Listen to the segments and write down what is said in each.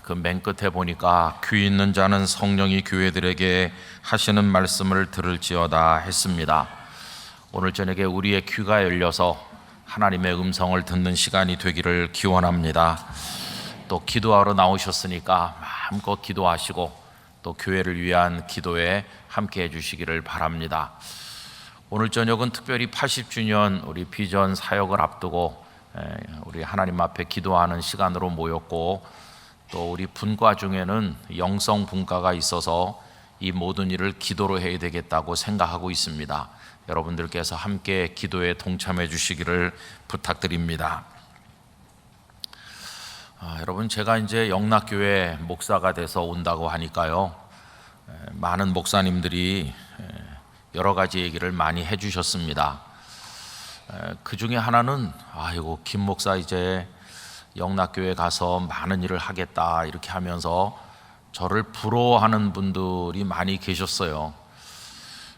그 맨 끝에 보니까 귀 있는 자는 성령이 교회들에게 하시는 말씀을 들을지어다 했습니다. 오늘 저녁에 우리의 귀가 열려서 하나님의 음성을 듣는 시간이 되기를 기원합니다. 또 기도하러 나오셨으니까 마음껏 기도하시고 또 교회를 위한 기도에 함께 해주시기를 바랍니다. 오늘 저녁은 특별히 80주년 우리 비전 사역을 앞두고 우리 하나님 앞에 기도하는 시간으로 모였고, 또 우리 분과 중에는 영성 분과가 있어서 이 모든 일을 기도로 해야 되겠다고 생각하고 있습니다. 여러분들께서 함께 기도에 동참해 주시기를 부탁드립니다. 여러분, 제가 이제 영락교회 목사가 돼서 온다고 하니까요, 많은 목사님들이 여러 가지 얘기를 많이 해주셨습니다. 그 중에 하나는 아이고, 김 목사 이제 영락교회 가서 많은 일을 하겠다 이렇게 하면서 저를 부러워하는 분들이 많이 계셨어요.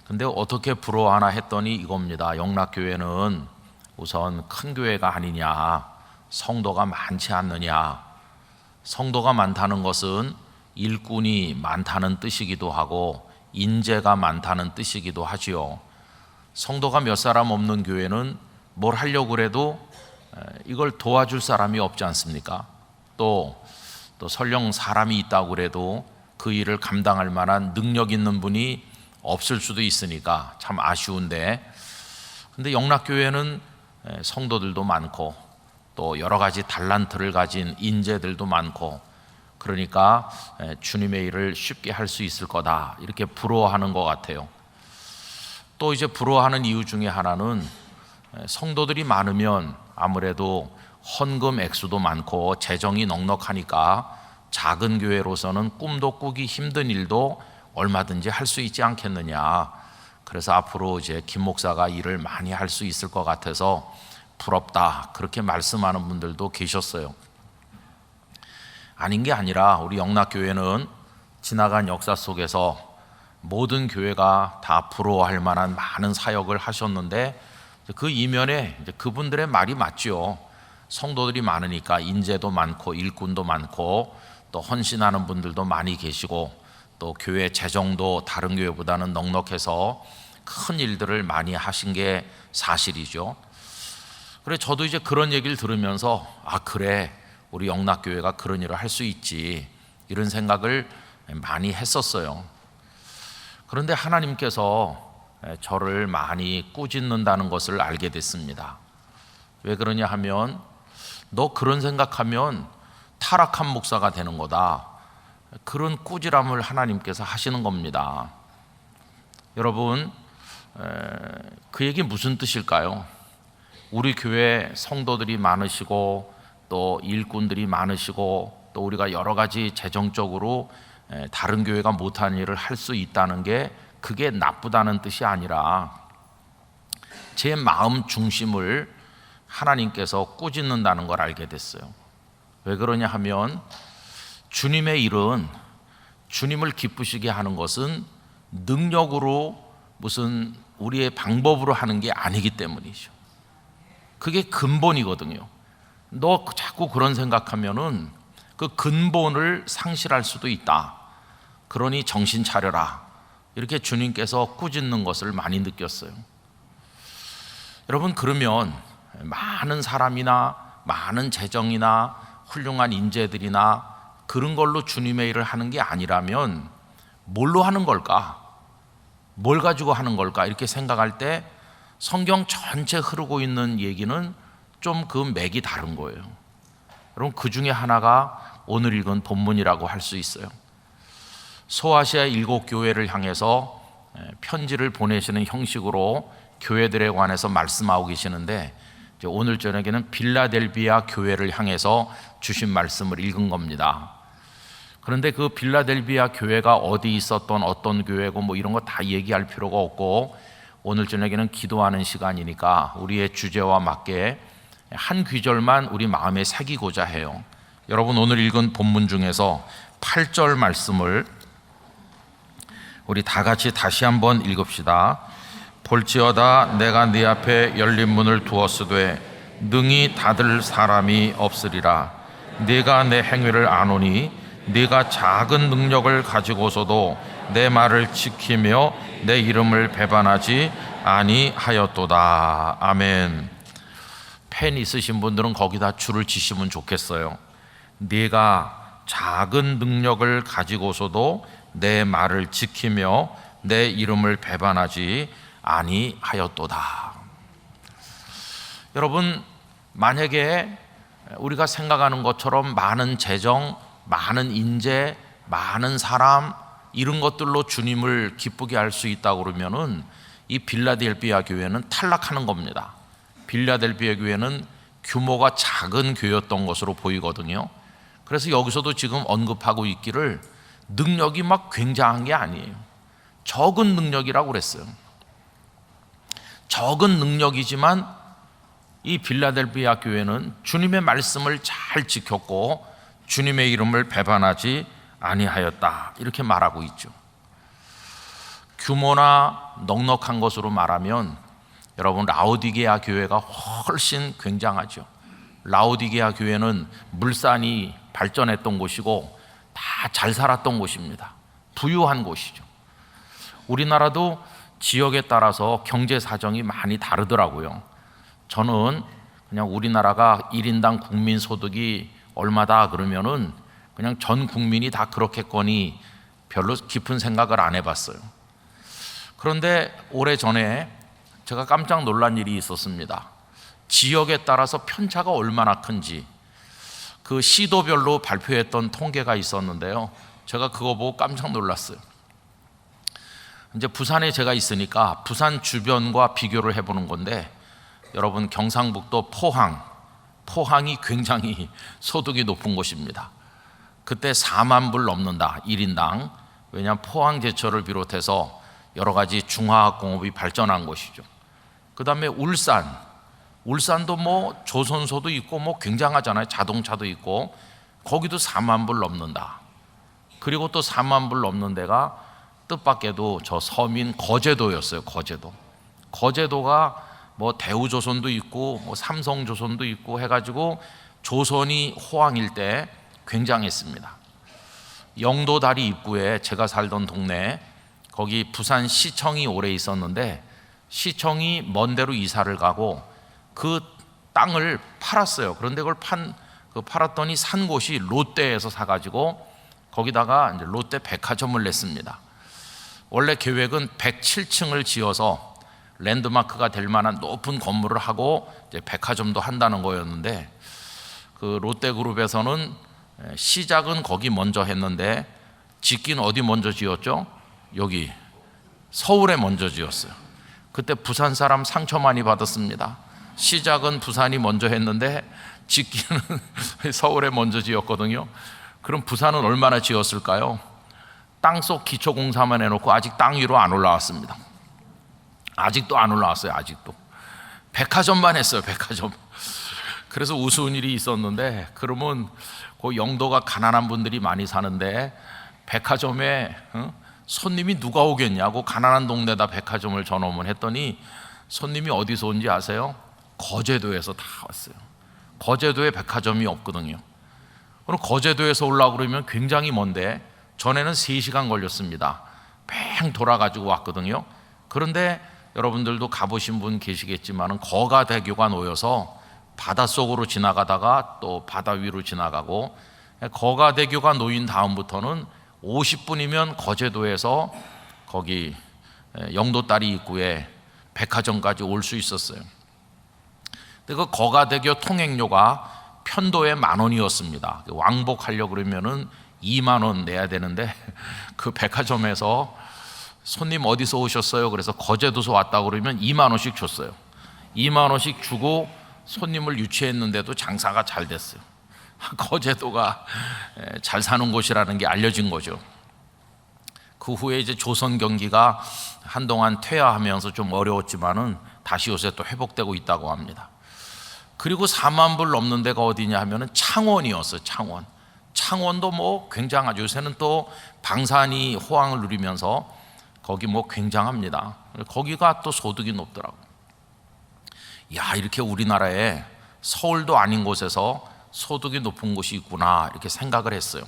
근데 어떻게 부러워하나 했더니 이겁니다. 영락교회는 우선 큰 교회가 아니냐, 성도가 많지 않느냐. 성도가 많다는 것은 일꾼이 많다는 뜻이기도 하고 인재가 많다는 뜻이기도 하지요. 성도가 몇 사람 없는 교회는 뭘 하려고 그래도 이걸 도와줄 사람이 없지 않습니까? 또 설령 사람이 있다고 그래도 그 일을 감당할 만한 능력 있는 분이 없을 수도 있으니까 참 아쉬운데, 근데 영락교회는 성도들도 많고 또 여러 가지 달란트를 가진 인재들도 많고, 그러니까 주님의 일을 쉽게 할 수 있을 거다 이렇게 부러워하는 것 같아요. 또 이제 부러워하는 이유 중에 하나는 성도들이 많으면 아무래도 헌금 액수도 많고 재정이 넉넉하니까 작은 교회로서는 꿈도 꾸기 힘든 일도 얼마든지 할 수 있지 않겠느냐. 그래서 앞으로 이제 김 목사가 일을 많이 할 수 있을 것 같아서 부럽다 그렇게 말씀하는 분들도 계셨어요. 아닌 게 아니라 우리 영락교회는 지나간 역사 속에서 모든 교회가 다 부러워할 만한 많은 사역을 하셨는데, 그 이면에 그분들의 말이 맞죠. 성도들이 많으니까 인재도 많고 일꾼도 많고 또 헌신하는 분들도 많이 계시고 또 교회 재정도 다른 교회보다는 넉넉해서 큰 일들을 많이 하신 게 사실이죠. 그래, 저도 이제 그런 얘기를 들으면서 그래, 우리 영락교회가 그런 일을 할 수 있지 이런 생각을 많이 했었어요. 그런데 하나님께서 저를 많이 꾸짖는다는 것을 알게 됐습니다. 왜 그러냐 하면, 너 그런 생각하면 타락한 목사가 되는 거다, 그런 꾸지람을 하나님께서 하시는 겁니다. 여러분, 그 얘기 무슨 뜻일까요? 우리 교회 성도들이 많으시고 또 일꾼들이 많으시고 또 우리가 여러 가지 재정적으로 다른 교회가 못하는 일을 할 수 있다는 게 그게 나쁘다는 뜻이 아니라 제 마음 중심을 하나님께서 꾸짖는다는 걸 알게 됐어요. 왜 그러냐 하면, 주님의 일은, 주님을 기쁘시게 하는 것은 능력으로 무슨 우리의 방법으로 하는 게 아니기 때문이죠. 그게 근본이거든요. 너 자꾸 그런 생각하면은 그 근본을 상실할 수도 있다. 그러니 정신 차려라. 이렇게 주님께서 꾸짖는 것을 많이 느꼈어요. 여러분, 그러면 많은 사람이나 많은 재정이나 훌륭한 인재들이나 그런 걸로 주님의 일을 하는 게 아니라면 뭘로 하는 걸까? 뭘 가지고 하는 걸까? 이렇게 생각할 때 성경 전체 흐르고 있는 얘기는 좀 그 맥이 다른 거예요. 여러분, 그 중에 하나가 오늘 읽은 본문이라고 할 수 있어요. 소아시아 7교회를 향해서 편지를 보내시는 형식으로 교회들에 관해서 말씀하고 계시는데, 오늘 저녁에는 빌라델비아 교회를 향해서 주신 말씀을 읽은 겁니다. 그런데 그 빌라델비아 교회가 어디 있었던 어떤 교회고 뭐 이런 거 다 얘기할 필요가 없고, 오늘 저녁에는 기도하는 시간이니까 우리의 주제와 맞게 한 귀절만 우리 마음에 새기고자 해요. 여러분, 오늘 읽은 본문 중에서 8절 말씀을 우리 다 같이 다시 한번 읽읍시다. 볼지어다 내가 네 앞에 열린 문을 두었으되 능히 닫을 사람이 없으리라. 네가 내 행위를 아노니 네가 작은 능력을 가지고서도 내 말을 지키며 내 이름을 배반하지 아니하였도다. 아멘. 펜 있으신 분들은 거기다 줄을 치시면 좋겠어요. 네가 작은 능력을 가지고서도 내 말을 지키며 내 이름을 배반하지 아니하였도다. 여러분, 만약에 우리가 생각하는 것처럼 많은 재정, 많은 인재, 많은 사람 이런 것들로 주님을 기쁘게 할 수 있다고 그러면은 이 빌라델피아 교회는 탈락하는 겁니다. 빌라델피아 교회는 규모가 작은 교회였던 것으로 보이거든요. 그래서 여기서도 지금 언급하고 있기를 능력이 막 굉장한 게 아니에요. 적은 능력이라고 그랬어요. 적은 능력이지만 이 빌라델피아 교회는 주님의 말씀을 잘 지켰고 주님의 이름을 배반하지 아니하였다, 이렇게 말하고 있죠. 규모나 넉넉한 것으로 말하면 여러분, 라오디게아 교회가 훨씬 굉장하죠. 라오디게아 교회는 물산이 발전했던 곳이고 다 잘 살았던 곳입니다. 부유한 곳이죠. 우리나라도 지역에 따라서 경제 사정이 많이 다르더라고요. 저는 그냥 우리나라가 1인당 국민 소득이 얼마다 그러면은 그냥 전 국민이 다 그렇겠거니 별로 깊은 생각을 안 해봤어요. 그런데 오래전에 제가 깜짝 놀란 일이 있었습니다. 지역에 따라서 편차가 얼마나 큰지 그 시도별로 발표했던 통계가 있었는데요. 제가 그거 보고 깜짝 놀랐어요. 이제 부산에 제가 있으니까 부산 주변과 비교를 해보는 건데, 여러분, 경상북도 포항이 굉장히 소득이 높은 곳입니다. 그때 4만 불 넘는다, 1인당. 왜냐하면 포항 제철을 비롯해서 여러 가지 중화학공업이 발전한 곳이죠. 그 다음에 울산도 뭐 조선소도 있고 뭐 굉장하잖아요. 자동차도 있고 거기도 4만 불 넘는다. 그리고 또 4만 불 넘는 데가 뜻밖에도 저 서민 거제도였어요. 거제도가 뭐 대우조선도 있고 뭐 삼성조선도 있고 해가지고 조선이 호황일 때 굉장했습니다. 영도다리 입구에 제가 살던 동네, 거기 부산시청이 오래 있었는데 시청이 먼 데로 이사를 가고 그 땅을 팔았어요. 그런데 그걸 팔았더니 산 곳이 롯데에서 사가지고 거기다가 이제 롯데 백화점을 냈습니다. 원래 계획은 107층을 지어서 랜드마크가 될 만한 높은 건물을 하고 이제 백화점도 한다는 거였는데, 그 롯데그룹에서는 시작은 거기 먼저 했는데 짓기는 어디 먼저 지었죠? 여기 서울에 먼저 지었어요. 그때 부산 사람 상처 많이 받았습니다. 시작은 부산이 먼저 했는데 짓기는 서울에 먼저 지었거든요. 그럼 부산은 얼마나 지었을까요? 땅속 기초공사만 해놓고 아직 땅 위로 안 올라왔습니다. 아직도 안 올라왔어요. 아직도 백화점만 했어요. 백화점. 그래서 우스운 일이 있었는데, 그러면 그 영도가 가난한 분들이 많이 사는데 백화점에 손님이 누가 오겠냐고 가난한 동네다 백화점을 전업을 했더니 손님이 어디서 온지 아세요? 거제도에서 다 왔어요. 거제도에 백화점이 없거든요. 그럼 거제도에서 오려고 그러면 굉장히 먼데, 전에는 3시간 걸렸습니다. 뺑 돌아가지고 왔거든요. 그런데 여러분들도 가보신 분 계시겠지만 거가대교가 놓여서 바닷속으로 지나가다가 또 바다 위로 지나가고, 거가대교가 놓인 다음부터는 50분이면 거제도에서 거기 영도다리 입구에 백화점까지 올 수 있었어요. 근데 그 거가대교 통행료가 편도에 10,000원이었습니다. 왕복하려고 그러면은 2만 원 내야 되는데 그 백화점에서 손님 어디서 오셨어요? 그래서 거제도에서 왔다고 그러면 2만 원씩 줬어요. 2만 원씩 주고 손님을 유치했는데도 장사가 잘 됐어요. 거제도가 잘 사는 곳이라는 게 알려진 거죠. 그 후에 이제 조선 경기가 한동안 퇴화하면서 좀 어려웠지만은 다시 요새 또 회복되고 있다고 합니다. 그리고 4만 불 넘는 데가 어디냐 하면은 창원이었어요. 창원도 뭐 굉장하죠. 요새는 또 방산이 호황을 누리면서 거기 뭐 굉장합니다. 거기가 또 소득이 높더라고요. 야, 이렇게 우리나라에 서울도 아닌 곳에서 소득이 높은 곳이 있구나, 이렇게 생각을 했어요.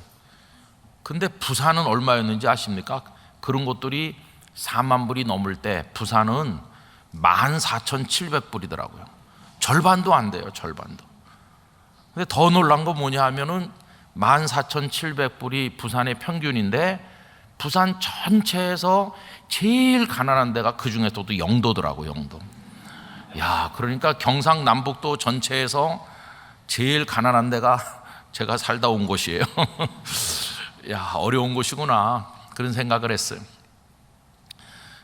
근데 부산은 얼마였는지 아십니까? 그런 곳들이 4만 불이 넘을 때 부산은 14,700불이더라고요. 절반도 안 돼요, 절반도. 근데 더 놀란 거 뭐냐 하면은 14,700불이 부산의 평균인데 부산 전체에서 제일 가난한 데가 그 중에서도 영도더라고요, 영도. 야, 그러니까 경상남북도 전체에서 제일 가난한 데가 제가 살다 온 곳이에요. 야, 어려운 곳이구나. 그런 생각을 했어요.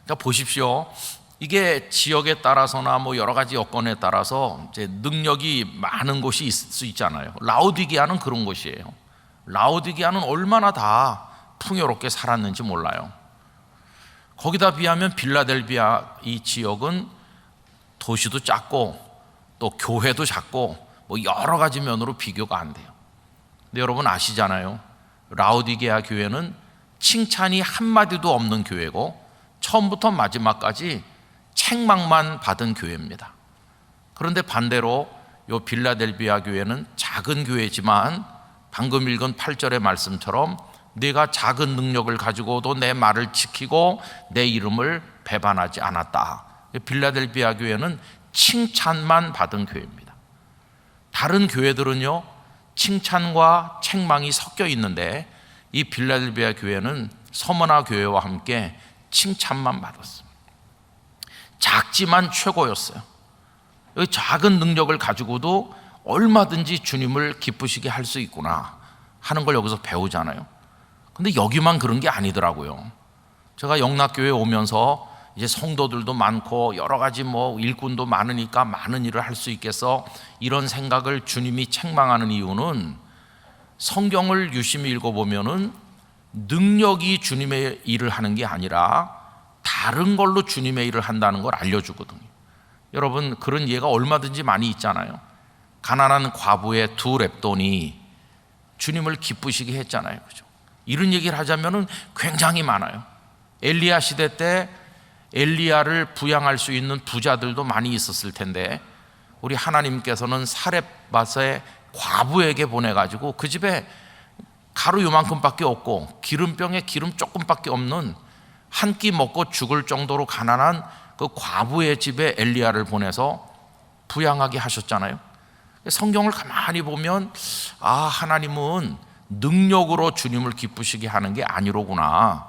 그러니까 보십시오. 이게 지역에 따라서나 뭐 여러 가지 여건에 따라서 이제 능력이 많은 곳이 있을 수 있잖아요. 라오디게아는 그런 곳이에요. 라오디게아는 얼마나 다 풍요롭게 살았는지 몰라요. 거기다 비하면 빌라델비아 이 지역은 도시도 작고 또 교회도 작고 뭐 여러 가지 면으로 비교가 안 돼요. 근데 여러분 아시잖아요. 라오디게아 교회는 칭찬이 한마디도 없는 교회고 처음부터 마지막까지 책망만 받은 교회입니다. 그런데 반대로 이 빌라델비아 교회는 작은 교회지만 방금 읽은 8절의 말씀처럼 내가 작은 능력을 가지고도 내 말을 지키고 내 이름을 배반하지 않았다. 빌라델비아 교회는 칭찬만 받은 교회입니다. 다른 교회들은요 칭찬과 책망이 섞여 있는데 이 빌라델비아 교회는 서머나 교회와 함께 칭찬만 받았습니다. 작지만 최고였어요. 작은 능력을 가지고도 얼마든지 주님을 기쁘시게 할 수 있구나 하는 걸 여기서 배우잖아요. 근데 여기만 그런 게 아니더라고요. 제가 영락교회에 오면서 이제 성도들도 많고 여러 가지 뭐 일꾼도 많으니까 많은 일을 할 수 있겠어 이런 생각을 주님이 책망하는 이유는 성경을 유심히 읽어보면은 능력이 주님의 일을 하는 게 아니라 다른 걸로 주님의 일을 한다는 걸 알려주거든요. 여러분 그런 예가 얼마든지 많이 있잖아요. 가난한 과부의 2렙돈이 주님을 기쁘시게 했잖아요. 그죠? 이런 얘기를 하자면은 굉장히 많아요. 엘리야 시대 때 엘리야를 부양할 수 있는 부자들도 많이 있었을 텐데 우리 하나님께서는 사렙밭에 과부에게 보내가지고 그 집에 가루 요만큼밖에 없고 기름병에 기름 조금밖에 없는 한 끼 먹고 죽을 정도로 가난한 그 과부의 집에 엘리야를 보내서 부양하게 하셨잖아요. 성경을 가만히 보면 아 하나님은 능력으로 주님을 기쁘시게 하는 게 아니로구나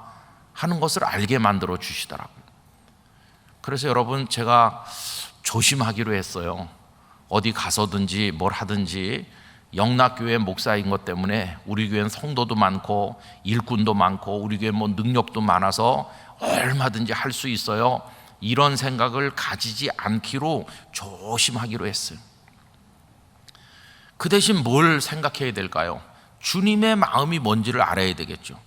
하는 것을 알게 만들어 주시더라고요. 그래서 여러분 제가 조심하기로 했어요. 어디 가서든지 뭘 하든지 영락교회 목사인 것 때문에 우리 교회는 성도도 많고 일꾼도 많고 우리 교회 뭐 능력도 많아서 얼마든지 할 수 있어요. 이런 생각을 가지지 않기로 조심하기로 했어요. 그 대신 뭘 생각해야 될까요? 주님의 마음이 뭔지를 알아야 되겠죠.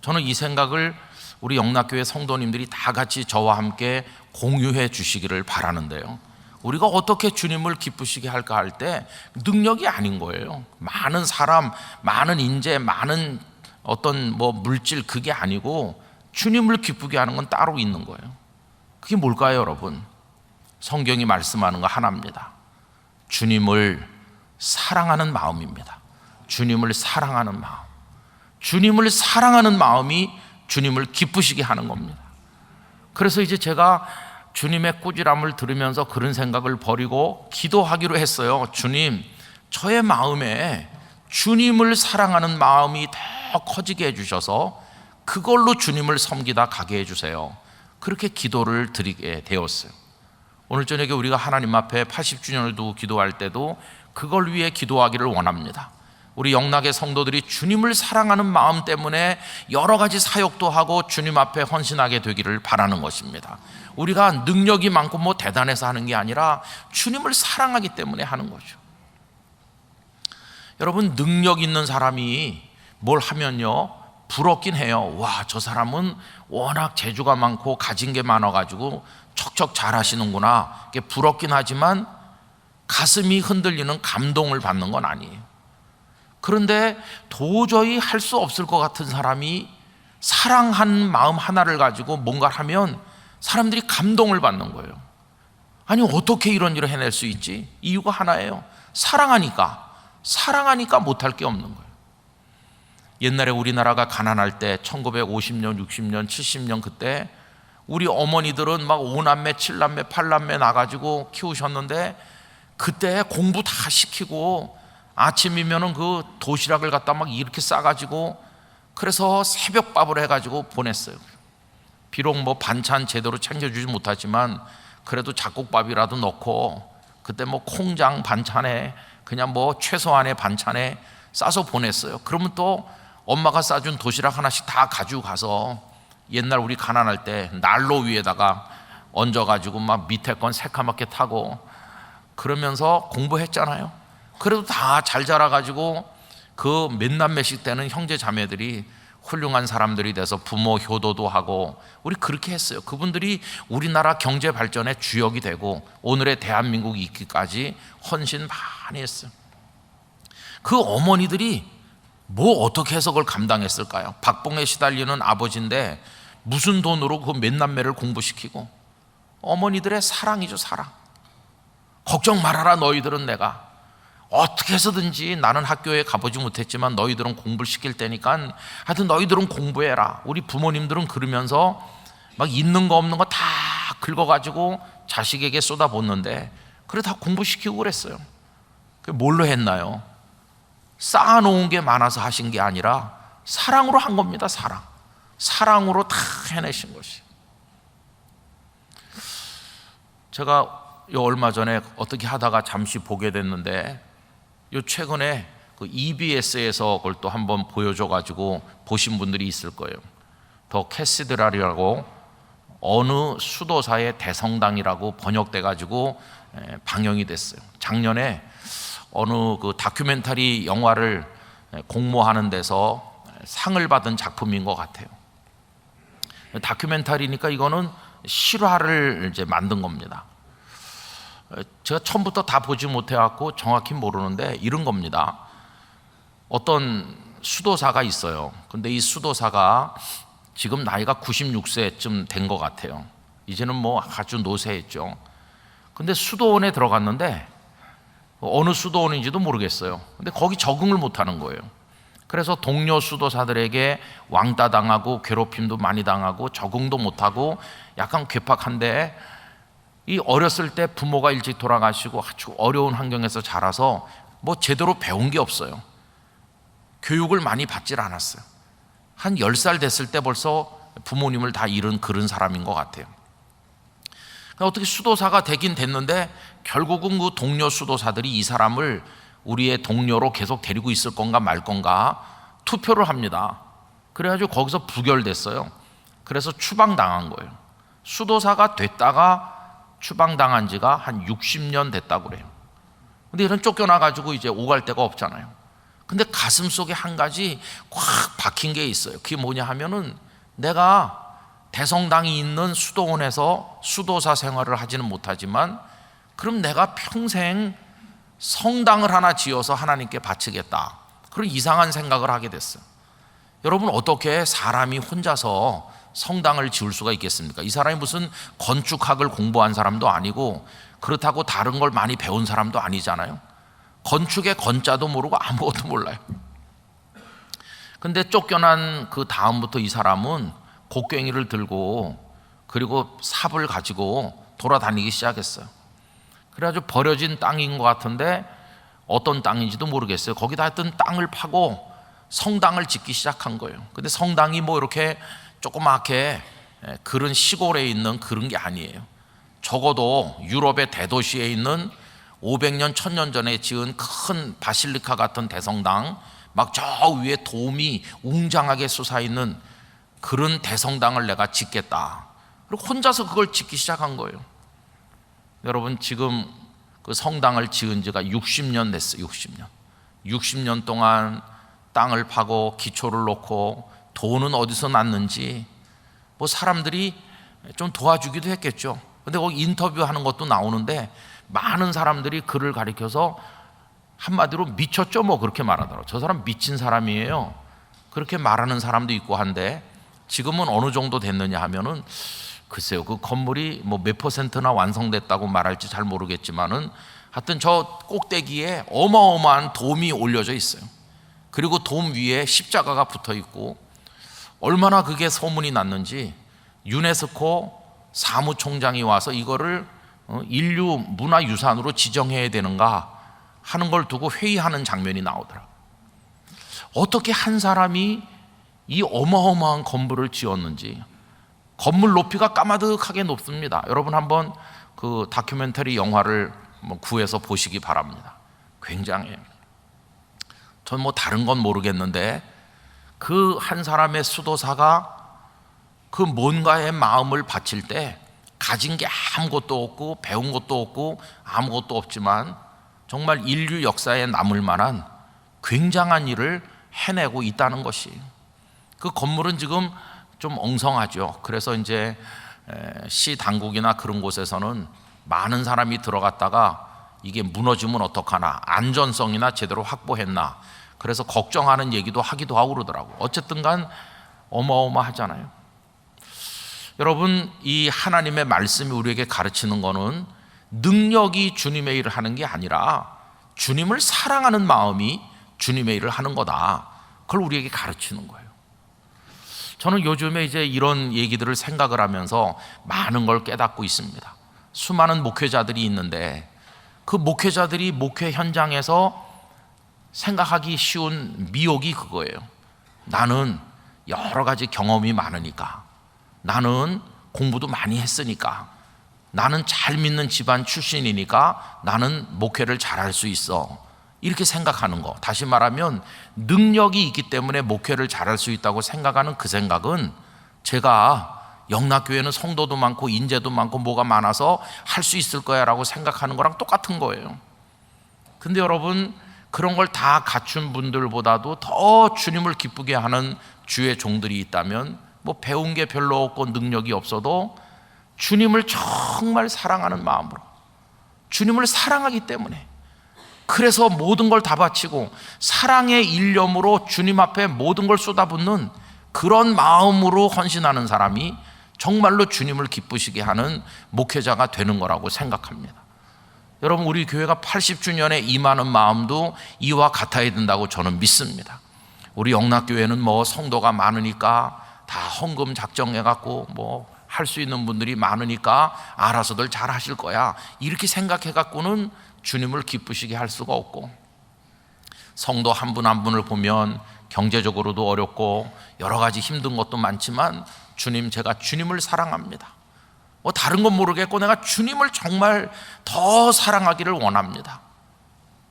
저는 이 생각을 우리 영락교회 성도님들이 다 같이 저와 함께 공유해 주시기를 바라는데요. 우리가 어떻게 주님을 기쁘시게 할까 할 때 능력이 아닌 거예요. 많은 사람, 많은 인재, 많은 어떤 뭐 물질 그게 아니고 주님을 기쁘게 하는 건 따로 있는 거예요. 그게 뭘까요, 여러분? 성경이 말씀하는 거 하나입니다. 주님을 사랑하는 마음입니다. 주님을 사랑하는 마음. 주님을 사랑하는 마음이 주님을 기쁘시게 하는 겁니다. 그래서 이제 제가 주님의 꾸지람을 들으면서 그런 생각을 버리고 기도하기로 했어요. 주님, 저의 마음에 주님을 사랑하는 마음이 더 커지게 해주셔서 그걸로 주님을 섬기다 가게 해주세요. 그렇게 기도를 드리게 되었어요. 오늘 저녁에 우리가 하나님 앞에 80주년을 두고 기도할 때도 그걸 위해 기도하기를 원합니다. 우리 영락의 성도들이 주님을 사랑하는 마음 때문에 여러 가지 사역도 하고 주님 앞에 헌신하게 되기를 바라는 것입니다. 우리가 능력이 많고 뭐 대단해서 하는 게 아니라 주님을 사랑하기 때문에 하는 거죠. 여러분 능력 있는 사람이 뭘 하면요 부럽긴 해요. 와, 저 사람은 워낙 재주가 많고 가진 게 많아가지고 척척 잘하시는구나. 이게 부럽긴 하지만 가슴이 흔들리는 감동을 받는 건 아니에요. 그런데 도저히 할 수 없을 것 같은 사람이 사랑한 마음 하나를 가지고 뭔가를 하면 사람들이 감동을 받는 거예요. 아니 어떻게 이런 일을 해낼 수 있지? 이유가 하나예요. 사랑하니까 못할 게 없는 거예요. 옛날에 우리나라가 가난할 때 1950년, 60년, 70년 그때 우리 어머니들은 막 5남매, 7남매, 8남매 나가지고 키우셨는데 그때 공부 다 시키고 아침이면은 그 도시락을 갖다 막 이렇게 싸가지고 그래서 새벽밥을 해가지고 보냈어요. 비록 뭐 반찬 제대로 챙겨주지 못하지만 그래도 잡곡밥이라도 넣고 그때 뭐 콩장 반찬에 그냥 뭐 최소한의 반찬에 싸서 보냈어요. 그러면 또 엄마가 싸준 도시락 하나씩 다 가지고 가서 옛날 우리 가난할 때 난로 위에다가 얹어가지고 막 밑에 건 새카맣게 타고 그러면서 공부했잖아요. 그래도 다 잘 자라가지고 그 몇 남매씩 되는 형제 자매들이 훌륭한 사람들이 돼서 부모 효도도 하고 우리 그렇게 했어요. 그분들이 우리나라 경제 발전의 주역이 되고 오늘의 대한민국이 있기까지 헌신 많이 했어요. 그 어머니들이 뭐 어떻게 해서 그걸 감당했을까요? 박봉에 시달리는 아버지인데 무슨 돈으로 그 몇 남매를 공부시키고 어머니들의 사랑이죠, 사랑. 걱정 말아라 너희들은 내가 어떻게 해서든지 나는 학교에 가보지 못했지만 너희들은 공부를 시킬 테니까 하여튼 너희들은 공부해라. 우리 부모님들은 그러면서 막 있는 거 없는 거 다 긁어가지고 자식에게 쏟아붓는데 그래 다 공부시키고 그랬어요. 그게 뭘로 했나요? 쌓아놓은 게 많아서 하신 게 아니라 사랑으로 한 겁니다. 사랑으로 다 해내신 것이. 제가 얼마 전에 어떻게 하다가 잠시 보게 됐는데 최근에 그 EBS에서 그걸 또 한번 보여줘가지고 보신 분들이 있을 거예요. 더 캐시드랄이라고 어느 수도사의 대성당이라고 번역돼가지고 방영이 됐어요. 작년에 어느 그 다큐멘터리 영화를 공모하는 데서 상을 받은 작품인 것 같아요. 다큐멘터리니까 이거는 실화를 이제 만든 겁니다. 제가 처음부터 다 보지 못해갖고 정확히 모르는데 이런 겁니다. 어떤 수도사가 있어요. 근데 이 수도사가 지금 나이가 96세쯤 된 것 같아요. 이제는 뭐 아주 노쇠했죠. 근데 수도원에 들어갔는데 어느 수도원인지도 모르겠어요. 근데 거기 적응을 못하는 거예요. 그래서 동료 수도사들에게 왕따 당하고 괴롭힘도 많이 당하고 적응도 못하고 약간 괴팍한데 이 어렸을 때 부모가 일찍 돌아가시고 아주 어려운 환경에서 자라서 뭐 제대로 배운 게 없어요. 교육을 많이 받질 않았어요. 한 10살 됐을 때 벌써 부모님을 다 잃은 그런 사람인 것 같아요. 그러니까 어떻게 수도사가 되긴 됐는데 결국은 그 동료 수도사들이 이 사람을 우리의 동료로 계속 데리고 있을 건가 말 건가 투표를 합니다. 그래가지고 거기서 부결됐어요. 그래서 추방당한 거예요. 수도사가 됐다가 추방당한 지가 한 60년 됐다고 그래요. 근데 이런 쫓겨나가지고 이제 오갈 데가 없잖아요. 근데 가슴 속에 한 가지 꽉 박힌 게 있어요. 그게 뭐냐 하면은 내가 대성당이 있는 수도원에서 수도사 생활을 하지는 못하지만 그럼 내가 평생 성당을 하나 지어서 하나님께 바치겠다. 그런 이상한 생각을 하게 됐어요. 여러분 어떻게 사람이 혼자서 성당을 지을 수가 있겠습니까? 이 사람이 무슨 건축학을 공부한 사람도 아니고 그렇다고 다른 걸 많이 배운 사람도 아니잖아요. 건축의 건자도 모르고 아무것도 몰라요. 근데 쫓겨난 그 다음부터 이 사람은 곡괭이를 들고 그리고 삽을 가지고 돌아다니기 시작했어요. 그래가지고 버려진 땅인 것 같은데 어떤 땅인지도 모르겠어요. 거기다 하여튼 땅을 파고 성당을 짓기 시작한 거예요. 근데 성당이 뭐 이렇게 조그맣게 그런 시골에 있는 그런 게 아니에요. 적어도 유럽의 대도시에 있는 500년, 1000년 전에 지은 큰 바실리카 같은 대성당, 막 저 위에 돔이 웅장하게 솟아있는 그런 대성당을 내가 짓겠다. 그리고 혼자서 그걸 짓기 시작한 거예요. 여러분 지금 그 성당을 지은 지가 60년 됐어요. 60년 동안 땅을 파고 기초를 놓고 돈은 어디서 났는지 뭐 사람들이 좀 도와주기도 했겠죠. 근데 거기 인터뷰하는 것도 나오는데 많은 사람들이 그를 가리켜서 한마디로 미쳤죠 뭐 그렇게 말하더라고요. 저 사람 미친 사람이에요. 그렇게 말하는 사람도 있고 한데 지금은 어느 정도 됐느냐 하면은 글쎄요 그 건물이 뭐 몇 %나 완성됐다고 말할지 잘 모르겠지만은 하여튼 저 꼭대기에 어마어마한 돔이 올려져 있어요. 그리고 돔 위에 십자가가 붙어 있고, 얼마나 그게 소문이 났는지 유네스코 사무총장이 와서 이거를 인류 문화유산으로 지정해야 되는가 하는 걸 두고 회의하는 장면이 나오더라고요. 어떻게 한 사람이 이 어마어마한 건물을 지었는지. 건물 높이가 까마득하게 높습니다. 여러분 한번 그 다큐멘터리 영화를 구해서 보시기 바랍니다. 굉장해요. 전 뭐 다른 건 모르겠는데 그 한 사람의 수도사가 그 뭔가의 마음을 바칠 때 가진 게 아무것도 없고 배운 것도 없고 아무것도 없지만 정말 인류 역사에 남을 만한 굉장한 일을 해내고 있다는 것이. 그 건물은 지금 좀 엉성하죠. 그래서 이제 시 당국이나 그런 곳에서는 많은 사람이 들어갔다가 이게 무너지면 어떡하나, 안전성이나 제대로 확보했나, 그래서 걱정하는 얘기도 하기도 하고 그러더라고요. 어쨌든 간 어마어마하잖아요. 여러분, 이 하나님의 말씀이 우리에게 가르치는 거는 능력이 주님의 일을 하는 게 아니라 주님을 사랑하는 마음이 주님의 일을 하는 거다. 그걸 우리에게 가르치는 거예요. 저는 요즘에 이제 이런 얘기들을 생각을 하면서 많은 걸 깨닫고 있습니다. 수많은 목회자들이 있는데 그 목회자들이 목회 현장에서 생각하기 쉬운 미혹이 그거예요. 나는 여러 가지 경험이 많으니까, 나는 공부도 많이 했으니까, 나는 잘 믿는 집안 출신이니까 나는 목회를 잘할 수 있어, 이렇게 생각하는 거. 다시 말하면 능력이 있기 때문에 목회를 잘할 수 있다고 생각하는 그 생각은 제가 영락교회는 성도도 많고 인재도 많고 뭐가 많아서 할 수 있을 거야 라고 생각하는 거랑 똑같은 거예요. 근데 여러분, 그런 걸 다 갖춘 분들보다도 더 주님을 기쁘게 하는 주의 종들이 있다면, 뭐 배운 게 별로 없고 능력이 없어도 주님을 정말 사랑하는 마음으로, 주님을 사랑하기 때문에, 그래서 모든 걸 다 바치고 사랑의 일념으로 주님 앞에 모든 걸 쏟아붓는 그런 마음으로 헌신하는 사람이 정말로 주님을 기쁘시게 하는 목회자가 되는 거라고 생각합니다. 여러분, 우리 교회가 80주년에 임하는 마음도 이와 같아야 된다고 저는 믿습니다. 우리 영락교회는 뭐 성도가 많으니까 다 헌금 작정해갖고 뭐 할 수 있는 분들이 많으니까 알아서들 잘 하실 거야, 이렇게 생각해갖고는 주님을 기쁘시게 할 수가 없고, 성도 한 분 한 분을 보면 경제적으로도 어렵고 여러 가지 힘든 것도 많지만 주님, 제가 주님을 사랑합니다. 뭐 다른 건 모르겠고 내가 주님을 정말 더 사랑하기를 원합니다.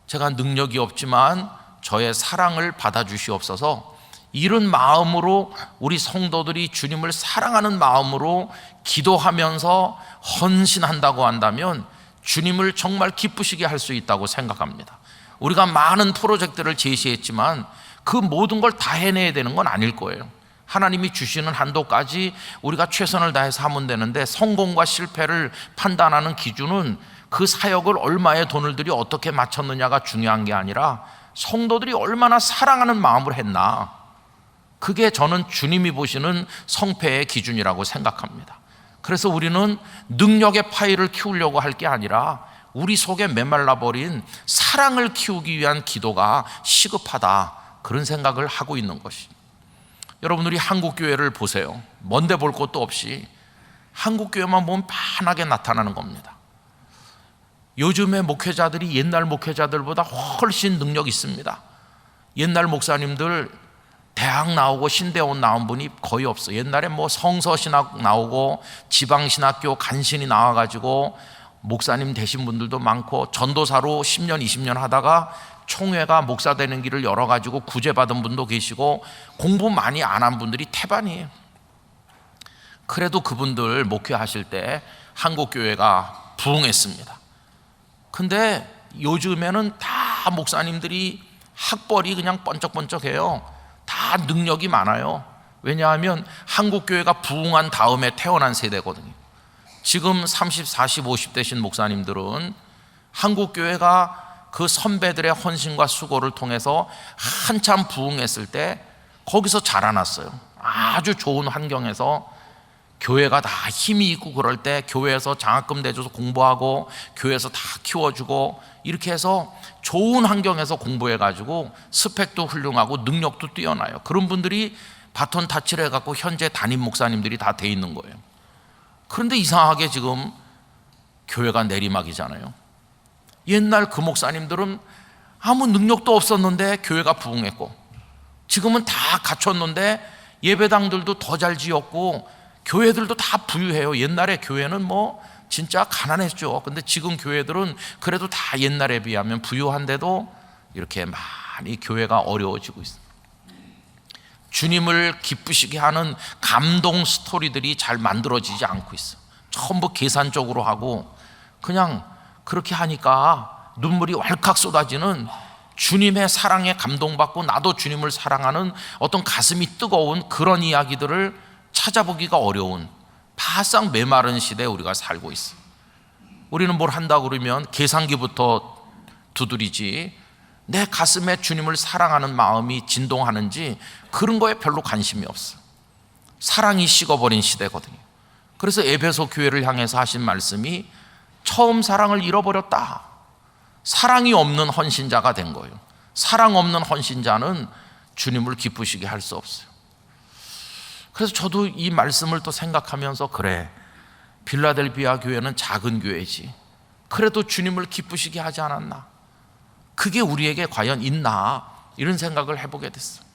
제가 능력이 없지만 저의 사랑을 받아주시옵소서. 이런 마음으로 우리 성도들이 주님을 사랑하는 마음으로 기도하면서 헌신한다고 한다면 주님을 정말 기쁘시게 할 수 있다고 생각합니다. 우리가 많은 프로젝트를 제시했지만 그 모든 걸 다 해내야 되는 건 아닐 거예요. 하나님이 주시는 한도까지 우리가 최선을 다해서 하면 되는데, 성공과 실패를 판단하는 기준은 그 사역을 얼마의 돈을 들여 어떻게 마쳤느냐가 중요한 게 아니라 성도들이 얼마나 사랑하는 마음으로 했나, 그게 저는 주님이 보시는 성패의 기준이라고 생각합니다. 그래서 우리는 능력의 파이를 키우려고 할 게 아니라 우리 속에 메말라버린 사랑을 키우기 위한 기도가 시급하다, 그런 생각을 하고 있는 것이. 여러분, 우리 한국교회를 보세요. 먼데 볼 것도 없이 한국교회만 보면 환하게 나타나는 겁니다. 요즘의 목회자들이 옛날 목회자들보다 훨씬 능력 있습니다. 옛날 목사님들 대학 나오고 신대원 나온 분이 거의 없어요. 옛날에 뭐 성서신학 나오고 지방신학교 간신히 나와가지고 목사님 되신 분들도 많고, 전도사로 10년 20년 하다가 총회가 목사 되는 길을 열어가지고 구제받은 분도 계시고, 공부 많이 안 한 분들이 태반이에요. 그래도 그분들 목회하실 때 한국교회가 부흥했습니다. 근데 요즘에는 다 목사님들이 학벌이 그냥 번쩍번쩍해요. 다 능력이 많아요. 왜냐하면 한국교회가 부흥한 다음에 태어난 세대거든요. 지금 30, 40, 50대신 목사님들은 한국교회가 그 선배들의 헌신과 수고를 통해서 한참 부흥했을 때 거기서 자라났어요. 아주 좋은 환경에서 교회가 다 힘이 있고 그럴 때 교회에서 장학금 내줘서 공부하고 교회에서 다 키워주고 이렇게 해서 좋은 환경에서 공부해가지고 스펙도 훌륭하고 능력도 뛰어나요. 그런 분들이 바톤 타치를 해갖고 현재 담임 목사님들이 다 돼 있는 거예요. 그런데 이상하게 지금 교회가 내리막이잖아요. 옛날 그 목사님들은 아무 능력도 없었는데 교회가 부흥했고, 지금은 다 갖췄는데 예배당들도 더 잘 지었고 교회들도 다 부유해요. 옛날에 교회는 뭐 진짜 가난했죠. 근데 지금 교회들은 그래도 다 옛날에 비하면 부유한데도 이렇게 많이 교회가 어려워지고 있어요. 주님을 기쁘시게 하는 감동 스토리들이 잘 만들어지지 않고 있어요. 전부 계산적으로 하고 그냥 그렇게 하니까 눈물이 왈칵 쏟아지는, 주님의 사랑에 감동받고 나도 주님을 사랑하는 어떤 가슴이 뜨거운 그런 이야기들을 찾아보기가 어려운 바싹 메마른 시대에 우리가 살고 있어요. 우리는 뭘 한다고 그러면 계산기부터 두드리지 내 가슴에 주님을 사랑하는 마음이 진동하는지 그런 거에 별로 관심이 없어요. 사랑이 식어버린 시대거든요. 그래서 에베소 교회를 향해서 하신 말씀이 처음 사랑을 잃어버렸다. 사랑이 없는 헌신자가 된 거예요. 사랑 없는 헌신자는 주님을 기쁘시게 할 수 없어요. 그래서 저도 이 말씀을 또 생각하면서 그래, 빌라델비아 교회는 작은 교회지, 그래도 주님을 기쁘시게 하지 않았나, 그게 우리에게 과연 있나, 이런 생각을 해보게 됐어요.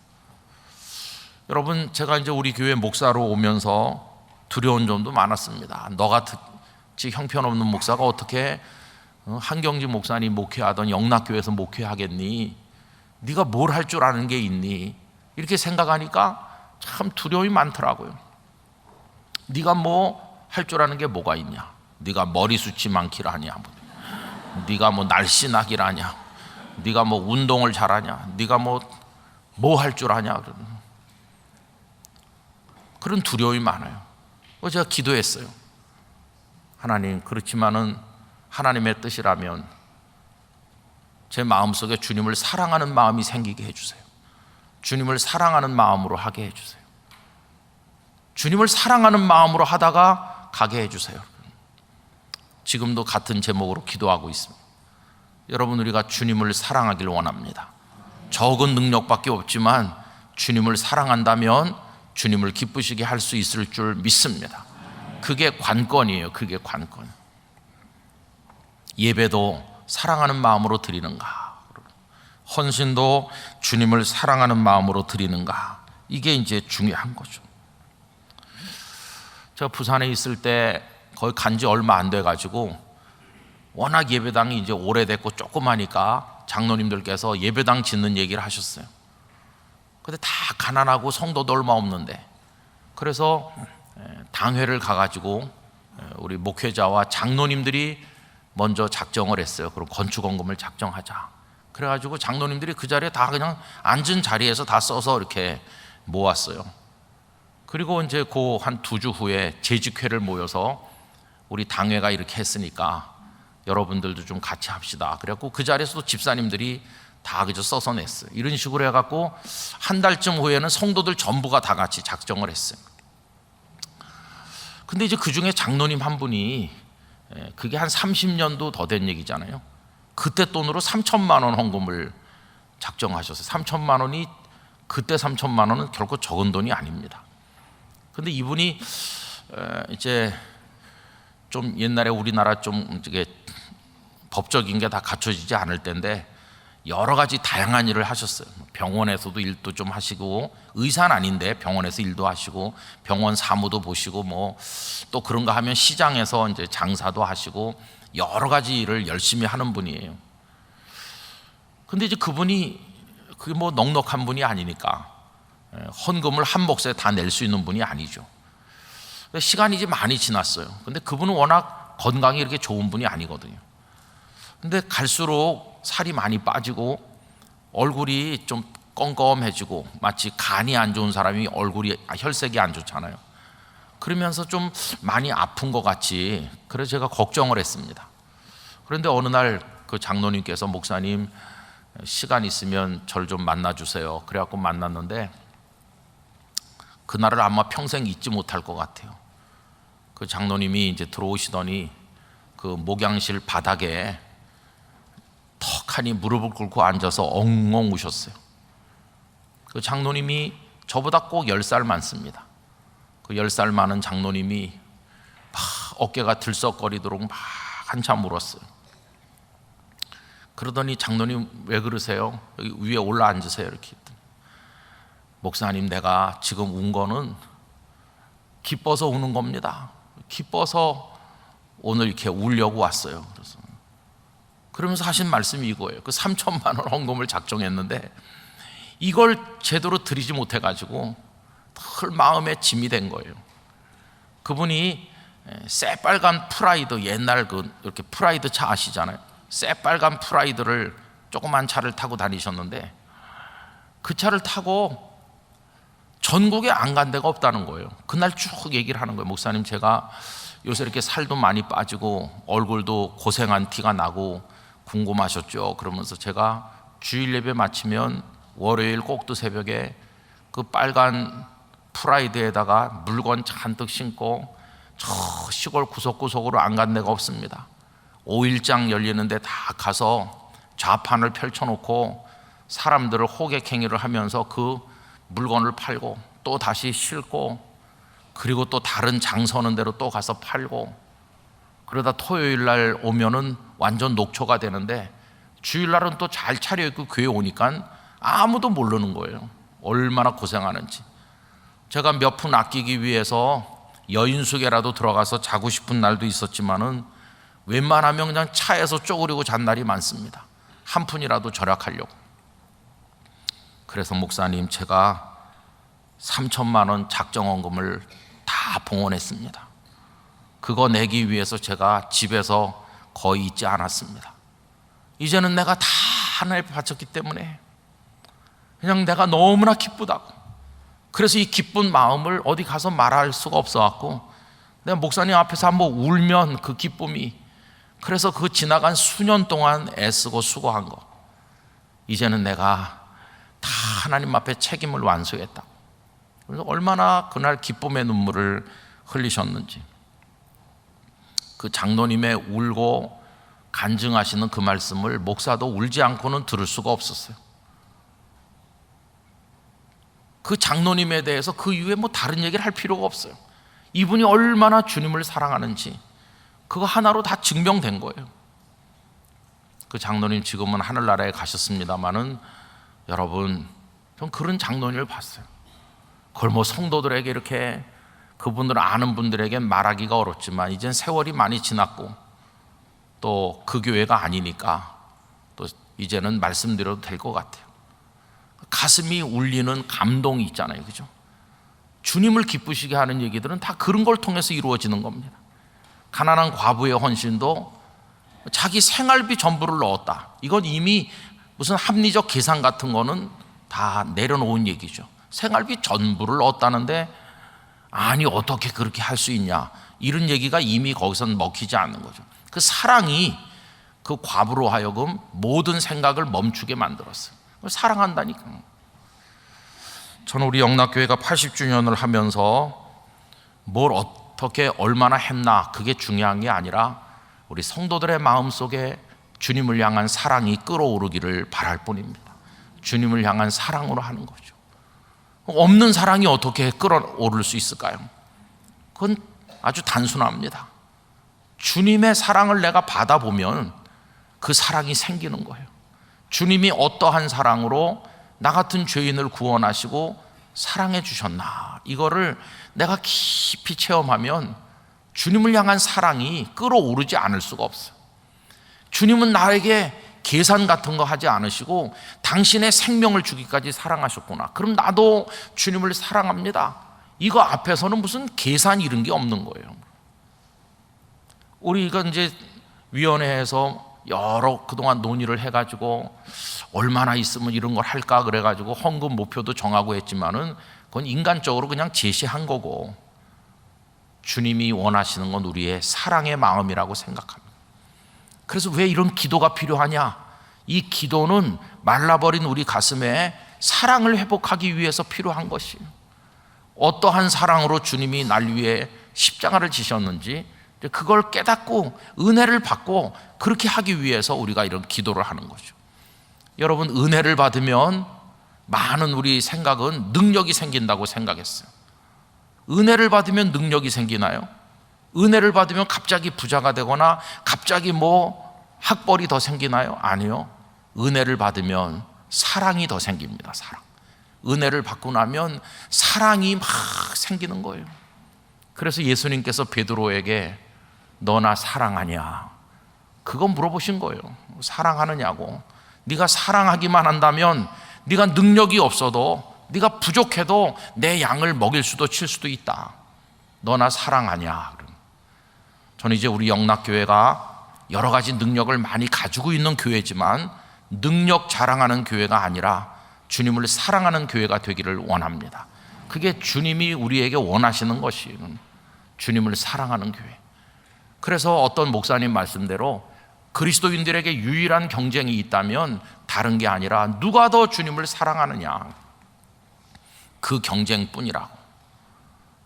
여러분, 제가 이제 우리 교회 목사로 오면서 두려운 점도 많았습니다. 너같이 형편없는 목사가 어떻게 한경지 목사님 목회하던 영락교회에서 목회하겠니? 네가 뭘 할 줄 아는 게 있니? 이렇게 생각하니까 참 두려움이 많더라고요. 네가 뭐 할 줄 아는 게 뭐가 있냐? 네가 머리숱이 많기를 하냐? 네가 뭐 날씬하기를 하냐? 네가 뭐 운동을 잘하냐? 네가 뭐 할 줄 아냐? 그런 두려움이 많아요. 그래서 제가 기도했어요. 하나님, 그렇지만은 하나님의 뜻이라면 제 마음속에 주님을 사랑하는 마음이 생기게 해주세요. 주님을 사랑하는 마음으로 하게 해주세요. 주님을 사랑하는 마음으로 하다가 가게 해주세요. 지금도 같은 제목으로 기도하고 있습니다. 여러분, 우리가 주님을 사랑하길 원합니다. 적은 능력밖에 없지만 주님을 사랑한다면 주님을 기쁘시게 할 수 있을 줄 믿습니다. 그게 관건이에요. 그게 관건. 예배도 사랑하는 마음으로 드리는가, 헌신도 주님을 사랑하는 마음으로 드리는가, 이게 이제 중요한 거죠. 제가 부산에 있을 때 거기 간 지 얼마 안 돼가지고 워낙 예배당이 이제 오래됐고 조그마니까 장로님들께서 예배당 짓는 얘기를 하셨어요. 근데 다 가난하고 성도도 얼마 없는데, 그래서 당회를 가가지고 우리 목회자와 장로님들이 먼저 작정을 했어요. 그럼 건축원금을 작정하자. 그래가지고 장로님들이 그 자리에 다 그냥 앉은 자리에서 다 써서 이렇게 모았어요. 그리고 이제 그 한 2주 후에 재직회를 모여서 우리 당회가 이렇게 했으니까 여러분들도 좀 같이 합시다. 그래갖고 그 자리에서도 집사님들이 다 그저 써서 냈어요. 이런 식으로 해갖고 한 달쯤 후에는 성도들 전부가 다 같이 작정을 했어요. 근데 이제 그 중에 장로님 한 분이, 그게 한 30년도 더 된 얘기잖아요. 그때 돈으로 3천만 원 헌금을 작정하셨어요. 3천만 원이, 그때 3천만 원은 결코 적은 돈이 아닙니다. 근데 이분이 이제 좀 옛날에 우리나라 좀 이게 법적인 게 다 갖춰지지 않을 때인데 여러 가지 다양한 일을 하셨어요. 병원에서도 일도 좀 하시고, 의사는 아닌데 병원에서 일도 하시고, 병원 사무도 보시고, 뭐 또 그런가 하면 시장에서 이제 장사도 하시고, 여러 가지 일을 열심히 하는 분이에요. 근데 이제 그분이 그게 뭐 넉넉한 분이 아니니까 헌금을 한 몫에 다 낼 수 있는 분이 아니죠. 시간이 이제 많이 지났어요. 근데 그분은 워낙 건강이 이렇게 좋은 분이 아니거든요. 근데 갈수록 살이 많이 빠지고 얼굴이 좀 껌껌해지고, 마치 간이 안 좋은 사람이 얼굴이, 혈색이 안 좋잖아요. 그러면서 좀 많이 아픈 것 같이, 그래서 제가 걱정을 했습니다. 그런데 어느 날 그 장로님께서 목사님 시간 있으면 절 좀 만나주세요. 그래갖고 만났는데 그날을 아마 평생 잊지 못할 것 같아요. 그 장로님이 이제 들어오시더니 그 목양실 바닥에 턱하니 무릎을 꿇고 앉아서 엉엉 우셨어요. 그 장로님이 저보다 꼭 10살 많습니다. 그 10살 많은 장로님이 막 어깨가 들썩거리도록 막 한참 울었어요. 그러더니 장로님 왜 그러세요? 여기 위에 올라 앉으세요. 이렇게 했더니, 목사님 내가 지금 운 거는 기뻐서 우는 겁니다. 기뻐서 오늘 이렇게 울려고 왔어요. 그러면서 하신 말씀이 이거예요. 그 3천만 원 헌금을 작정했는데 이걸 제대로 드리지 못해가지고 늘 마음에 짐이 된 거예요. 그분이 새빨간 프라이드, 옛날 그 이렇게 프라이드 차 아시잖아요. 새빨간 프라이드를 조그만 차를 타고 다니셨는데 그 차를 타고 전국에 안 간 데가 없다는 거예요. 그날 쭉 얘기를 하는 거예요. 목사님 제가 요새 이렇게 살도 많이 빠지고 얼굴도 고생한 티가 나고 궁금하셨죠? 그러면서 제가 주일 예배 마치면 월요일 꼭두 새벽에 그 빨간 프라이드에다가 물건 잔뜩 신고 저 시골 구석구석으로 안 간 데가 없습니다. 5일장 열리는데 다 가서 좌판을 펼쳐놓고 사람들을 호객행위를 하면서 그 물건을 팔고 또 다시 싣고 그리고 또 다른 장 서는 데로 또 가서 팔고 그러다 토요일 날 오면은 완전 녹초가 되는데 주일날은 또 잘 차려입고 교회 오니까 아무도 모르는 거예요. 얼마나 고생하는지. 제가 몇 푼 아끼기 위해서 여인숙에라도 들어가서 자고 싶은 날도 있었지만은 웬만하면 그냥 차에서 쪼그리고 잔 날이 많습니다. 한 푼이라도 절약하려고. 그래서 목사님 제가 3천만 원 작정헌금을 다 봉헌했습니다. 그거 내기 위해서 제가 집에서 거의 있지 않았습니다. 이제는 내가 다 하나님에 바쳤기 때문에 그냥 내가 너무나 기쁘다고. 그래서 이 기쁜 마음을 어디 가서 말할 수가 없어갖고 내가 목사님 앞에서 한번 울면 그 기쁨이, 그래서 그 지나간 수년 동안 애쓰고 수고한 거 이제는 내가 다 하나님 앞에 책임을 완수했다. 그래서 얼마나 그날 기쁨의 눈물을 흘리셨는지. 그 장로님의 울고 간증하시는 그 말씀을 목사도 울지 않고는 들을 수가 없었어요. 그 장로님에 대해서 그 이후에 뭐 다른 얘기를 할 필요가 없어요. 이분이 얼마나 주님을 사랑하는지 그거 하나로 다 증명된 거예요. 그 장로님 지금은 하늘나라에 가셨습니다마는 여러분 전 그런 장로님을 봤어요. 그걸 뭐 성도들에게 이렇게 그분들 아는 분들에게 말하기가 어렵지만 이젠 세월이 많이 지났고 또 그 교회가 아니니까 또 이제는 말씀드려도 될 것 같아요. 가슴이 울리는 감동이 있잖아요, 그죠? 주님을 기쁘시게 하는 얘기들은 다 그런 걸 통해서 이루어지는 겁니다. 가난한 과부의 헌신도 자기 생활비 전부를 넣었다. 이건 이미 무슨 합리적 계산 같은 거는 다 내려놓은 얘기죠. 생활비 전부를 넣었다는데 아니 어떻게 그렇게 할 수 있냐, 이런 얘기가 이미 거기선 먹히지 않는 거죠. 그 사랑이 그 과부로 하여금 모든 생각을 멈추게 만들었어요. 사랑한다니까. 저는 우리 영락교회가 80주년을 하면서 뭘 어떻게 얼마나 했나 그게 중요한 게 아니라 우리 성도들의 마음속에 주님을 향한 사랑이 끓어오르기를 바랄 뿐입니다. 주님을 향한 사랑으로 하는 거죠. 없는 사랑이 어떻게 끓어오를 수 있을까요? 그건 아주 단순합니다. 주님의 사랑을 내가 받아보면 그 사랑이 생기는 거예요. 주님이 어떠한 사랑으로 나 같은 죄인을 구원하시고 사랑해 주셨나, 이거를 내가 깊이 체험하면 주님을 향한 사랑이 끓어오르지 않을 수가 없어요. 주님은 나에게 계산 같은 거 하지 않으시고 당신의 생명을 주기까지 사랑하셨구나, 그럼 나도 주님을 사랑합니다, 이거 앞에서는 무슨 계산 이런 게 없는 거예요. 우리가 이제 위원회에서 여러 그동안 논의를 해가지고 얼마나 있으면 이런 걸 할까 그래가지고 헌금 목표도 정하고 했지만은 그건 인간적으로 그냥 제시한 거고, 주님이 원하시는 건 우리의 사랑의 마음이라고 생각합니다. 그래서 왜 이런 기도가 필요하냐? 이 기도는 말라버린 우리 가슴에 사랑을 회복하기 위해서 필요한 것이에요. 어떠한 사랑으로 주님이 날 위해 십자가를 지셨는지 그걸 깨닫고 은혜를 받고 그렇게 하기 위해서 우리가 이런 기도를 하는 거죠. 여러분, 은혜를 받으면 많은 우리 생각은 능력이 생긴다고 생각했어요. 은혜를 받으면 능력이 생기나요? 은혜를 받으면 갑자기 부자가 되거나 갑자기 학벌이 더 생기나요? 아니요. 은혜를 받으면 사랑이 더 생깁니다. 사랑. 은혜를 받고 나면 사랑이 막 생기는 거예요. 그래서 예수님께서 베드로에게 너 나 사랑하냐? 그거 물어보신 거예요. 사랑하느냐고. 네가 사랑하기만 한다면 네가 능력이 없어도 네가 부족해도 내 양을 먹일 수도 칠 수도 있다. 너 나 사랑하냐? 저는 이제 우리 영락교회가 여러 가지 능력을 많이 가지고 있는 교회지만 능력 자랑하는 교회가 아니라 주님을 사랑하는 교회가 되기를 원합니다. 그게 주님이 우리에게 원하시는 것이에요. 주님을 사랑하는 교회. 그래서 어떤 목사님 말씀대로 그리스도인들에게 유일한 경쟁이 있다면 다른 게 아니라 누가 더 주님을 사랑하느냐, 그 경쟁뿐이라고.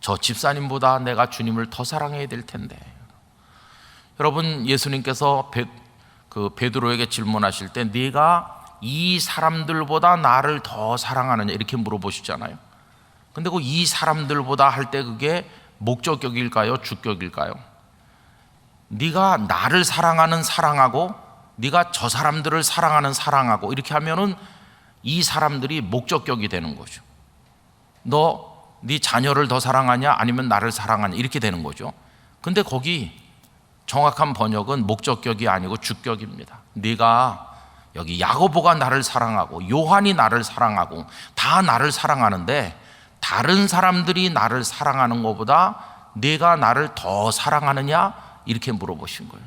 저 집사님보다 내가 주님을 더 사랑해야 될 텐데. 여러분, 예수님께서 베드로에게 질문하실 때 네가 이 사람들보다 나를 더 사랑하느냐 이렇게 물어보시잖아요. 근데 그 이 사람들보다 할 때 그게 목적격일까요? 주격일까요? 네가 나를 사랑하는 사랑하고 네가 저 사람들을 사랑하는 사랑하고 이렇게 하면은 이 사람들이 목적격이 되는 거죠. 너 네 자녀를 더 사랑하냐 아니면 나를 사랑하냐 이렇게 되는 거죠. 근데 거기 정확한 번역은 목적격이 아니고 주격입니다. 네가 여기 야고보가 나를 사랑하고 요한이 나를 사랑하고 다 나를 사랑하는데 다른 사람들이 나를 사랑하는 것보다 네가 나를 더 사랑하느냐 이렇게 물어보신 거예요.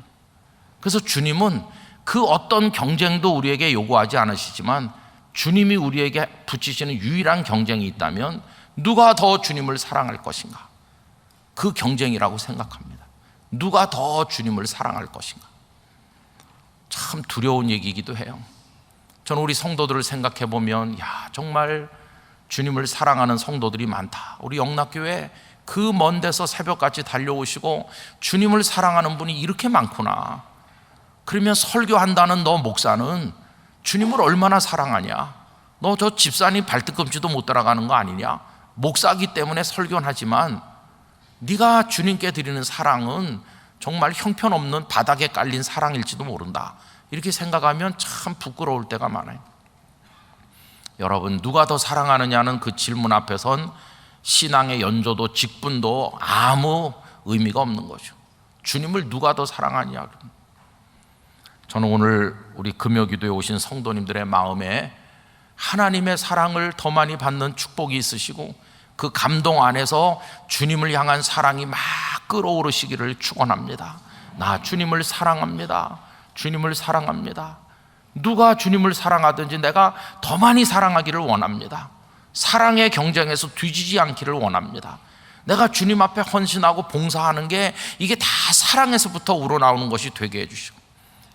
그래서 주님은 그 어떤 경쟁도 우리에게 요구하지 않으시지만 주님이 우리에게 붙이시는 유일한 경쟁이 있다면 누가 더 주님을 사랑할 것인가, 그 경쟁이라고 생각합니다. 누가 더 주님을 사랑할 것인가. 참 두려운 얘기이기도 해요. 저는 우리 성도들을 생각해 보면 정말 주님을 사랑하는 성도들이 많다. 우리 영락교회 그 먼 데서 새벽같이 달려오시고 주님을 사랑하는 분이 이렇게 많구나. 그러면 설교한다는 너 목사는 주님을 얼마나 사랑하냐? 너 저 집사님 발등꿈치도 못 따라가는 거 아니냐? 목사기 때문에 설교는 하지만 네가 주님께 드리는 사랑은 정말 형편없는 바닥에 깔린 사랑일지도 모른다. 이렇게 생각하면 참 부끄러울 때가 많아요. 여러분, 누가 더 사랑하느냐는 그 질문 앞에선 신앙의 연조도 직분도 아무 의미가 없는 거죠. 주님을 누가 더 사랑하냐. 저는 오늘 우리 금요기도에 오신 성도님들의 마음에 하나님의 사랑을 더 많이 받는 축복이 있으시고 그 감동 안에서 주님을 향한 사랑이 막 끓어오르시기를 축원합니다. 나 주님을 사랑합니다. 주님을 사랑합니다. 누가 주님을 사랑하든지 내가 더 많이 사랑하기를 원합니다. 사랑의 경쟁에서 뒤지지 않기를 원합니다. 내가 주님 앞에 헌신하고 봉사하는 게 이게 다 사랑에서부터 우러나오는 것이 되게 해주시고,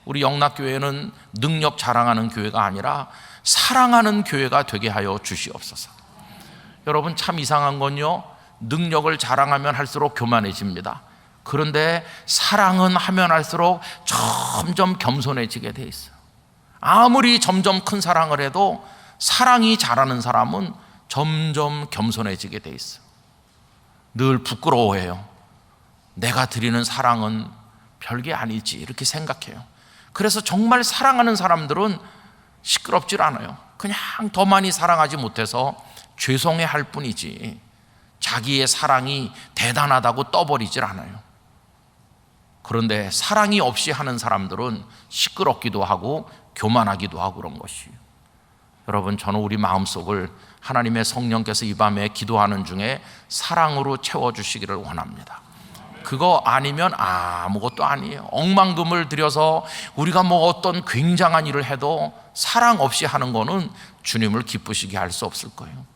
우리 영락교회는 능력 자랑하는 교회가 아니라 사랑하는 교회가 되게 하여 주시옵소서. 여러분, 참 이상한 건요, 능력을 자랑하면 할수록 교만해집니다. 그런데 사랑은 하면 할수록 점점 겸손해지게 돼 있어요. 아무리 점점 큰 사랑을 해도 사랑이 잘하는 사람은 점점 겸손해지게 돼 있어요. 늘 부끄러워해요. 내가 드리는 사랑은 별게 아니지 이렇게 생각해요. 그래서 정말 사랑하는 사람들은 시끄럽질 않아요. 그냥 더 많이 사랑하지 못해서 죄송해할 뿐이지 자기의 사랑이 대단하다고 떠버리질 않아요. 그런데 사랑이 없이 하는 사람들은 시끄럽기도 하고 교만하기도 하고 그런 것이에요. 여러분, 저는 우리 마음속을 하나님의 성령께서 이 밤에 기도하는 중에 사랑으로 채워주시기를 원합니다. 그거 아니면 아무것도 아니에요. 억만금을 들여서 우리가 어떤 굉장한 일을 해도 사랑 없이 하는 거는 주님을 기쁘시게 할 수 없을 거예요.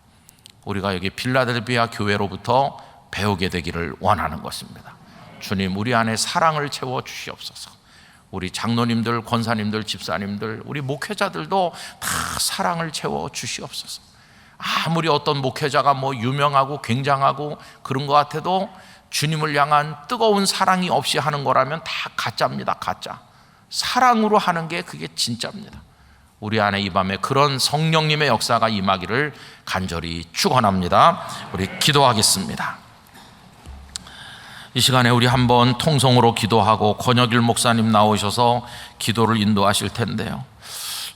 우리가 여기 필라델피아 교회로부터 배우게 되기를 원하는 것입니다. 주님, 우리 안에 사랑을 채워 주시옵소서. 우리 장로님들, 권사님들, 집사님들, 우리 목회자들도 다 사랑을 채워 주시옵소서. 아무리 어떤 목회자가 유명하고 굉장하고 그런 것 같아도 주님을 향한 뜨거운 사랑이 없이 하는 거라면 다 가짜입니다. 가짜. 사랑으로 하는 게 그게 진짜입니다. 우리 안에 이 밤에 그런 성령님의 역사가 임하기를 간절히 축원합니다. 우리 기도하겠습니다. 이 시간에 우리 한번 통성으로 기도하고 권혁일 목사님 나오셔서 기도를 인도하실 텐데요.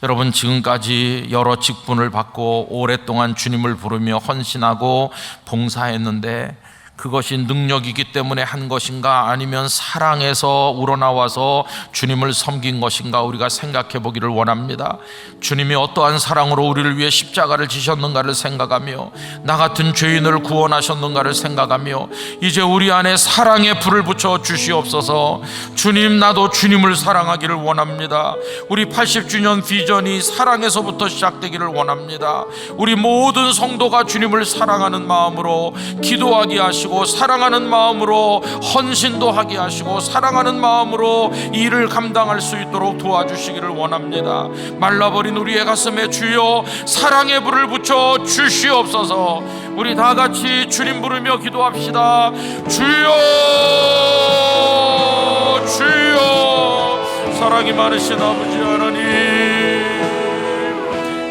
여러분, 지금까지 여러 직분을 받고 오랫동안 주님을 부르며 헌신하고 봉사했는데 그것이 능력이기 때문에 한 것인가, 아니면 사랑에서 우러나와서 주님을 섬긴 것인가, 우리가 생각해 보기를 원합니다. 주님이 어떠한 사랑으로 우리를 위해 십자가를 지셨는가를 생각하며 나 같은 죄인을 구원하셨는가를 생각하며 이제 우리 안에 사랑의 불을 붙여 주시옵소서. 주님, 나도 주님을 사랑하기를 원합니다. 우리 80주년 비전이 사랑에서부터 시작되기를 원합니다. 우리 모든 성도가 주님을 사랑하는 마음으로 기도하게 하시고, 사랑하는 마음으로 헌신도 하게 하시고, 사랑하는 마음으로 일을 감당할 수 있도록 도와주시기를 원합니다. 말라버린 우리의 가슴에 주여 사랑의 불을 붙여 주시옵소서. 우리 다 같이 주님 부르며 기도합시다. 주여, 주여. 사랑이 많으신 아버지 하나님,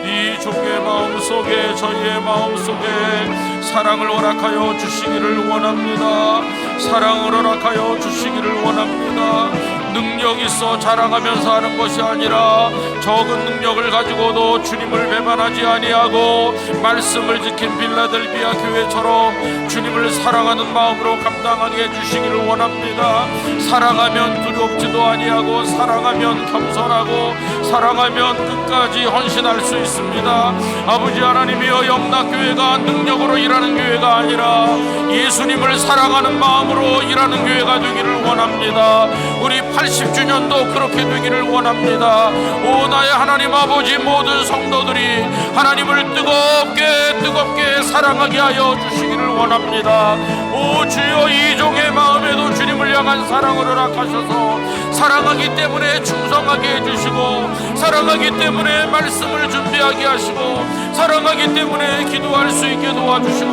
이 좁게 마음속에, 저희의 마음속에 사랑을 허락하여 주시기를 원합니다. 사랑을 허락하여 주시기를 원합니다. 능력 있어 자랑하면서 하는 것이 아니라 적은 능력을 가지고도 주님을 배반하지 아니하고 말씀을 지킨 빌라델비아 교회처럼 주님을 사랑하는 마음으로 감당하게 해주시기를 원합니다. 사랑하면 두렵지도 아니하고, 사랑하면 겸손하고, 사랑하면 끝까지 헌신할 수 있습니다. 아버지 하나님이여, 영락교회가 능력으로 일하는 교회가 아니라 예수님을 사랑하는 마음으로 일하는 교회가 되기를 원합니다. 우리 80주년도 그렇게 되기를 원합니다. 오 나의 하나님 아버지, 모든 성도들이 하나님을 뜨겁게 사랑하게 하여 주시기를 원합니다. 오 주여, 이종의 마음에도 주님을 향한 사랑을 허락하셔서 사랑하기 때문에 충성하게 해주시고, 사랑하기 때문에 말씀을 준비하게 하시고, 사랑하기 때문에 기도할 수 있게 도와주시고,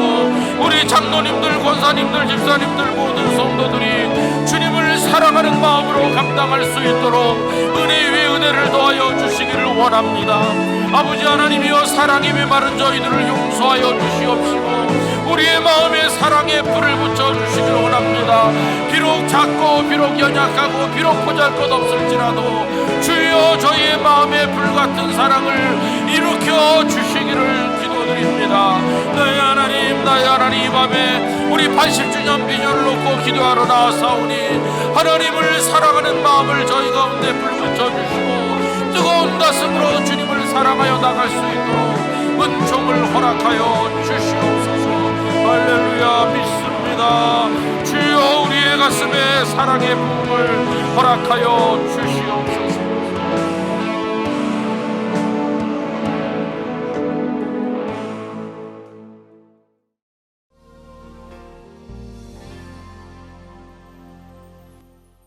우리 장로님들, 권사님들, 집사님들, 모든 성도들이 주님을 사랑하는 마음으로 감당할 수 있도록 은혜 위에 은혜를 더하여 주시기를 원합니다. 아버지 하나님이여, 사랑이 메마른 저희들을 용서하여 주시옵시고 우리의 마음에 사랑의 불을 붙여주시길 원합니다. 비록 작고 비록 연약하고 비록 보잘것없을지라도 주여, 저희의 마음에 불같은 사랑을 일으켜 주시기를 기도드립니다. 나의 하나님, 나의 하나님, 이 밤에 우리 80주년 비전을 놓고 기도하러 나왔사오니 하나님을 사랑하는 마음을 저희 가운데 불붙여주시고 뜨거운 가슴으로 주님을 사랑하여 나갈 수 있도록 은총을 허락하여 주시옵소서. 할렐루야, 믿습니다. 주여, 우리의 가슴에 사랑의 부흥을 허락하여 주시옵소서.